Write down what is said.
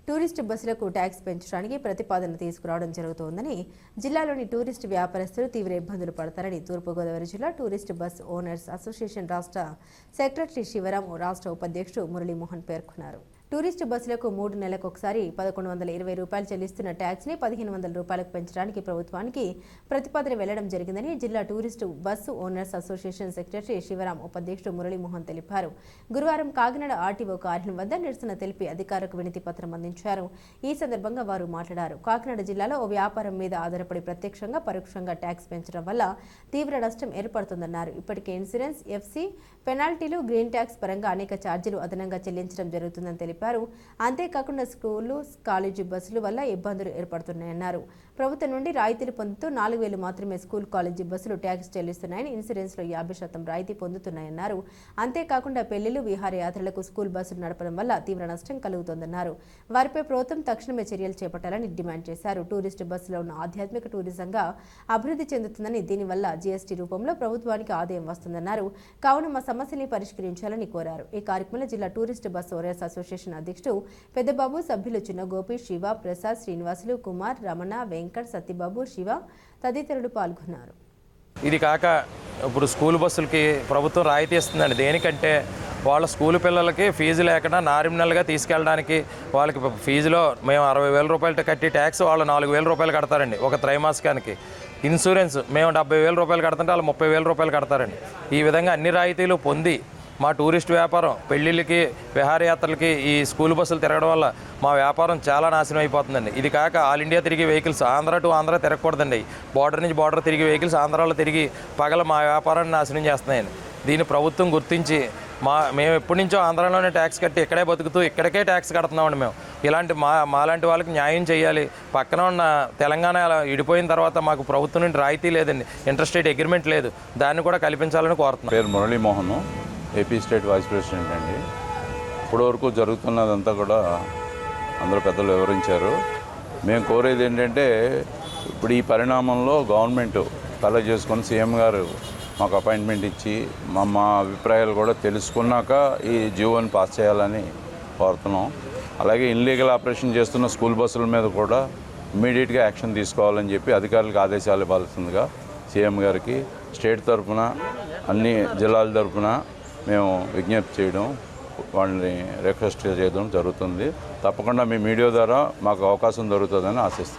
Tourist బస్సులకు tax పెంచడానికి ప్రతిపాదన తీసుకురావడం జరుగుతోందని, జిల్లాలోని టూరిస్ట్ వ్యాపారస్తులు తీవ్ర ఇబ్బందులు పడతారని తూర్పుగోదావరి జిల్లా టూరిస్ట్ బస్ ఓనర్స్ అసోసియేషన్ రాష్ట్ర సెక్రటరీ శివరాం, రాష్ట్ర ఉపాధ్యక్షుడు మురళీమోహన్ పేర్కొన్నారు. టూరిస్ట్ బస్సులకు 3 నెలలకు ఒకసారి 1120 రూపాయలు చెల్లిస్తున్న ట్యాక్స్ ని 1500 రూపాయలకు పెంచడానికి ప్రభుత్వానికి ప్రతిపాదన వెళ్లడం జరిగిందని జిల్లా tourist bus owners association secretary Sivaram, ఉపాధ్యక్షుడు మురళీమోహన్ తెలిపారు. గురువారం కాకినాడ ఆర్టీఓ కార్యాలయం వద్ద నిరసన తెలిపి అధికారులకు వినతి పత్రం అందించారు. ఈ సందర్భంగా వారు మాట్లాడారు. కాకినాడ జిల్లాలో ఓ వ్యాపారం మీద ఆధారపడి ప్రత్యక్షంగా, పరోక్షంగా ట్యాక్స్ పెంచడం వల్ల తీవ్ర నష్టం ఏర్పడుతుందన్నారు. ఇప్పటికే ఇన్సూరెన్స్, ఎఫ్సీ, పెనాల్టీలు, గ్రీన్ ట్యాక్స్ పరంగా అనేక ఛార్జీలు అదనంగా చెల్లించడం జరుగుతుందని తెలిపారు. అంతేకాకుండా స్కూలు, కాలేజీ బస్సుల వల్ల ఇబ్బందులు ఏర్పడుతున్నాయన్నారు. ప్రభుత్వం నుండి రాయితీలు పొందుతూ 4000 మాత్రమే స్కూల్, కాలేజీ బస్సులు ట్యాక్స్ చెల్లిస్తున్నాయని, ఇన్సూరెన్స్ లో 50% రాయితీ పొందుతున్నాయన్నారు. అంతేకాకుండా పెళ్లిళ్లు, విహారయాత్రలకు స్కూల్ బస్సులు నడపడం వల్ల తీవ్ర నష్టం కలుగుతోందన్నారు. వారిపై ప్రభుత్వం తక్షణమే చర్యలు చేపట్టాలని డిమాండ్ చేశారు. టూరిస్ట్ బస్సులో ఉన్న ఆధ్యాత్మిక టూరిజంగా అభివృద్ధి చెందుతుందని, దీనివల్ల జీఎస్టీ రూపంలో ప్రభుత్వానికి ఆదాయం వస్తుందన్నారు. కావున మా సమస్యని పరిష్కరించాలని కోరారు. ఈ కార్యక్రమంలో జిల్లా టూరిస్ట్ బస్ ఓనర్స్ అసోసియేషన్ అధ్యక్షుడు పెద్దబాబు, సభ్యులు చిన్నగోపి, శివ, ప్రసాద్, శ్రీనివాసులు, కుమార్, రమణ, వెంకట్, సత్యబాబు, శివ తదితరులు పాల్గొన్నారు. ఇది కాక ఇప్పుడు స్కూల్ బస్సులకి ప్రభుత్వం రాయితీ ఇస్తుందండి. దేనికంటే వాళ్ళ స్కూల్ పిల్లలకి ఫీజు లేకుండా నామినల్గా తీసుకెళ్ళడానికి, వాళ్ళకి ఫీజులో మేము 60,000 రూపాయలు కట్టి ట్యాక్స్ వాళ్ళు 4,000 రూపాయలు కడతారండి ఒక త్రైమాసికానికి. ఇన్సూరెన్స్ మేము 70,000 రూపాయలు కడుతుంటే వాళ్ళు 30,000 రూపాయలు కడతారండి. ఈ విధంగా అన్ని రాయితీలు పొంది మా టూరిస్ట్ వ్యాపారం, పెళ్ళిళ్ళకి, విహారయాత్రలకి ఈ స్కూల్ బస్సులు తిరగడం వల్ల మా వ్యాపారం చాలా నాశనం అయిపోతుందండి. ఇది కాక ఆల్ ఇండియా తిరిగి వెహికల్స్ ఆంధ్ర టు ఆంధ్ర తిరగకూడదండి. బార్డర్ నుంచి బార్డర్ తిరిగి వెహికల్స్ ఆంధ్రాలో తిరిగి పగల మా వ్యాపారాన్ని నాశనం చేస్తున్నాయండి. దీన్ని ప్రభుత్వం గుర్తించి మేము ఎప్పటి నుంచో ఆంధ్రాలోనే ట్యాక్స్ కట్టి ఇక్కడే బతుకుతూ ఇక్కడికే ట్యాక్స్ కడుతున్నామండి. మేము ఇలాంటి మాలాంటి వాళ్ళకి న్యాయం చేయాలి. పక్కన ఉన్న తెలంగాణ విడిపోయిన తర్వాత మాకు ప్రభుత్వం నుండి రాయితీ లేదండి, ఇంటర్స్టేట్ అగ్రిమెంట్ లేదు, దాన్ని కూడా కల్పించాలని కోరుతున్నాం. పేరు Muralimohan, AP state vice president అండి. ఇప్పటివరకు జరుగుతున్నదంతా కూడా అందరూ పెద్దలు వివరించారు. మేము కోరేది ఏంటంటే, ఇప్పుడు ఈ పరిణామంలో గవర్నమెంట్ కలెక్ట్ చేసుకొని సీఎం గారు మాకు అపాయింట్మెంట్ ఇచ్చి మా అభిప్రాయాలు కూడా తెలుసుకున్నాక ఈ జీవోని పాస్ చేయాలని కోరుతున్నాం. అలాగే ఇన్లీగల్ ఆపరేషన్ చేస్తున్న స్కూల్ బస్సుల మీద కూడా ఇమ్మీడియట్గా యాక్షన్ తీసుకోవాలని చెప్పి అధికారులకు ఆదేశాలు ఇవ్వాల్సిందిగా సీఎం గారికి స్టేట్ తరఫున, అన్ని జిల్లాల తరఫున మేము విజ్ఞప్తి చేయడం, వాళ్ళని రిక్వెస్ట్ చేయడం జరుగుతుంది. తప్పకుండా మీ మీడియా ద్వారా మాకు అవకాశం దొరుకుతుందని ఆశిస్తున్నాం.